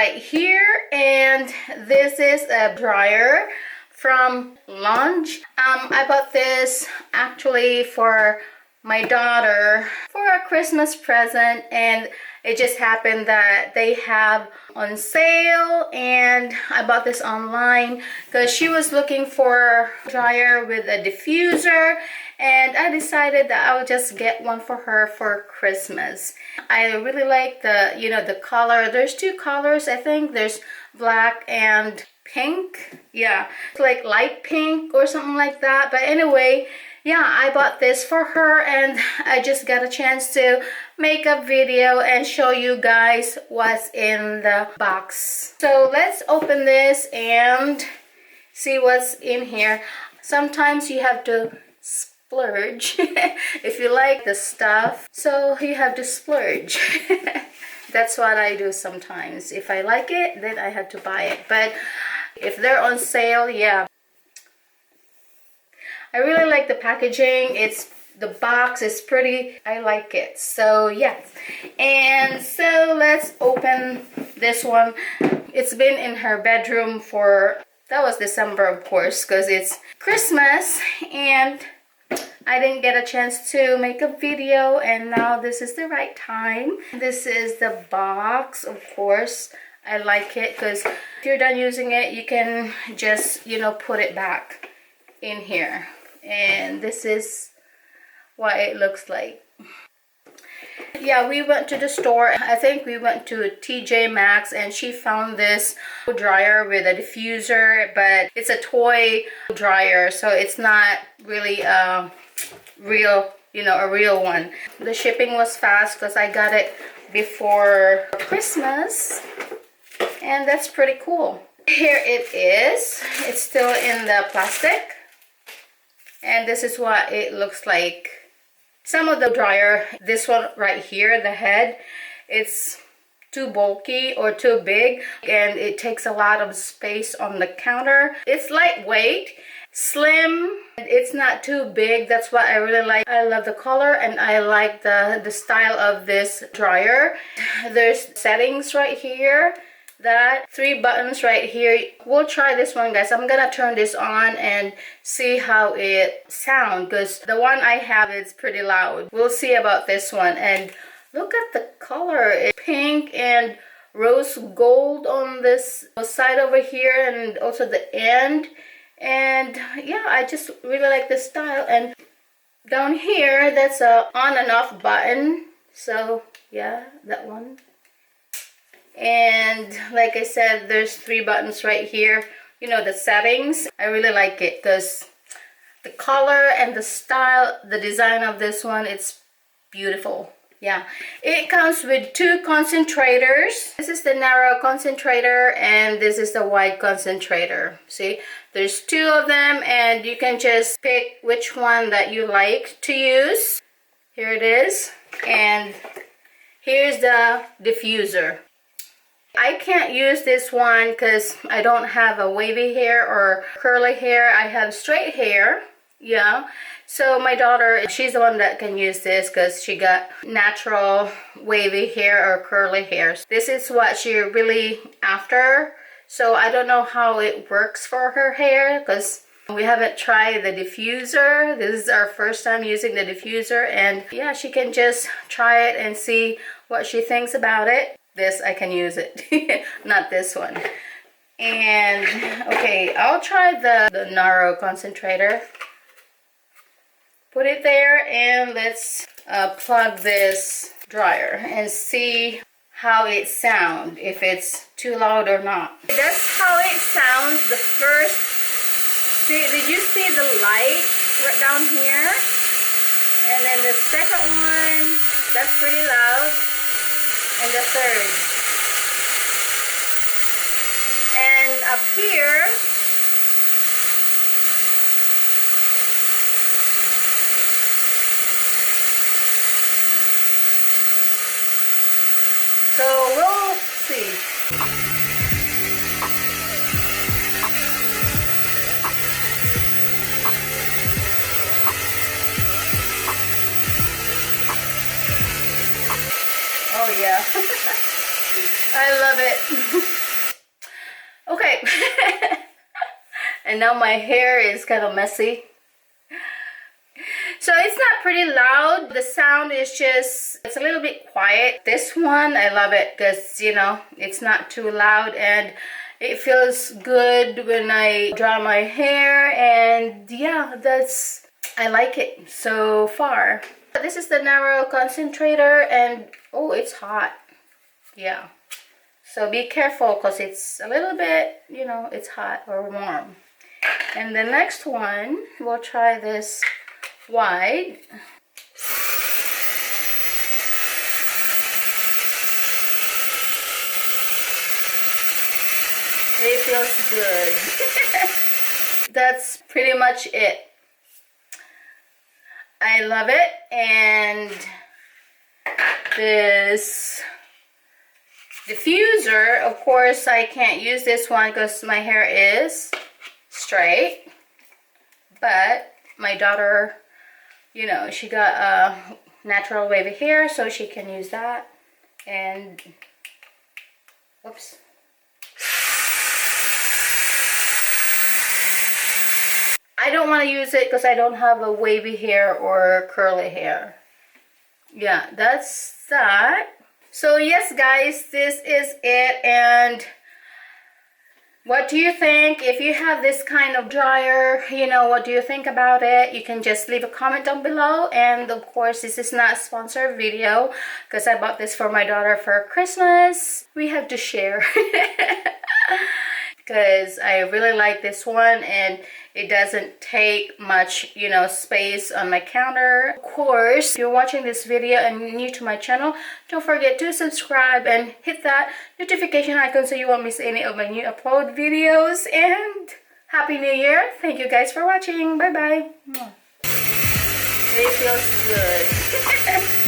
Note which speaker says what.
Speaker 1: right here, and this is a dryer from ANGE. I bought this actually for my daughter for a Christmas present, and it just happened that they have on sale, and I bought this online because she was looking for a dryer with a diffuser, and I decided that I would just get one for her for Christmas. I really like the, the color. There's two colors, I think. There's black and pink. Yeah, it's like light pink or something like that. But anyway, yeah, I bought this for her, and I just got a chance to make a video and show you guys what's in the box. So let's open this and see what's in here. Sometimes you have to splurge if you like the stuff, so you have to splurge. That's what I do sometimes. If I like it, then I have to buy it. But if they're on sale, yeah. I really like the packaging. The box is pretty. I like it. So yeah. And so let's open this one. It's been in her bedroom that was December, of course, because it's Christmas, and I didn't get a chance to make a video, and now this is the right time. This is the box, of course. I like it because if you're done using it, you can just, put it back in here. And this is what it looks like. Yeah, we went to the store. I think we went to TJ Maxx, and she found this dryer with a diffuser, but it's a toy dryer, so it's not really a real one. The shipping was fast because I got it before Christmas, and that's pretty cool. Here it is. It's still in the plastic, and this is what it looks like. Some of the dryer, this one right here, the head, it's too bulky or too big, and it takes a lot of space on the counter. It's lightweight, slim, it's not too big. That's what I really like. I love the color, and I like the style of this dryer. There's settings right here. That 3 buttons right here. We'll try this one, guys. I'm gonna turn this on and see how it sounds, because the one I have is pretty loud. We'll see about this one. And look at the color. It's pink and rose gold on this side over here, and also the end. And yeah, I just really like this style. And down here, that's a on and off button. So yeah, that one. And like I said, there's 3 buttons right here. The settings. I really like it because the color and the style, the design of this one, it's beautiful. Yeah, it comes with 2 concentrators. This is the narrow concentrator, and this is the wide concentrator. See, there's 2 of them, and you can just pick which one that you like to use. Here it is, and here's the diffuser. I can't use this one because I don't have a wavy hair or curly hair. I have straight hair. Yeah. So my daughter, she's the one that can use this because she got natural wavy hair or curly hair. This is what she really after. So I don't know how it works for her hair because we haven't tried the diffuser. This is our first time using the diffuser. And yeah, she can just try it and see what she thinks about it. This, I can use it, not this one. And okay, I'll try the narrow concentrator. Put it there, and let's plug this dryer and see how it sounds, if it's too loud or not. That's how it sounds. The first, see, did you see the light right down here? And then the second one, that's pretty loud. And the third. And up here, so we'll see. Oh yeah. I love it. right. And now my hair is kind of messy. So it's not pretty loud. The sound is just, it's a little bit quiet. This one, I love it because, you know, it's not too loud and it feels good when I dry my hair. And yeah, I like it so far. This is the narrow concentrator and, oh, it's hot. Yeah. So be careful because it's a little bit, you know, it's hot or warm. And the next one, we'll try this wide. It feels good. That's pretty much it. I love it. And this diffuser, of course, I can't use this one because my hair is straight. But my daughter, you know, she got a natural wavy hair, so she can use that. And oops. I don't want to use it because I don't have a wavy hair or curly hair. Yeah, that's that. So yes, guys, this is it. And what do you think? If you have this kind of dryer, you know, what do you think about it? You can just leave a comment down below. And of course, this is not a sponsored video because I bought this for my daughter for Christmas. We have to share. Because I really like this one and it doesn't take much, you know, space on my counter. Of course, if you're watching this video and new to my channel, don't forget to subscribe and hit that notification icon so you won't miss any of my new upload videos. And Happy New Year. Thank you guys for watching. Bye bye. It feels good.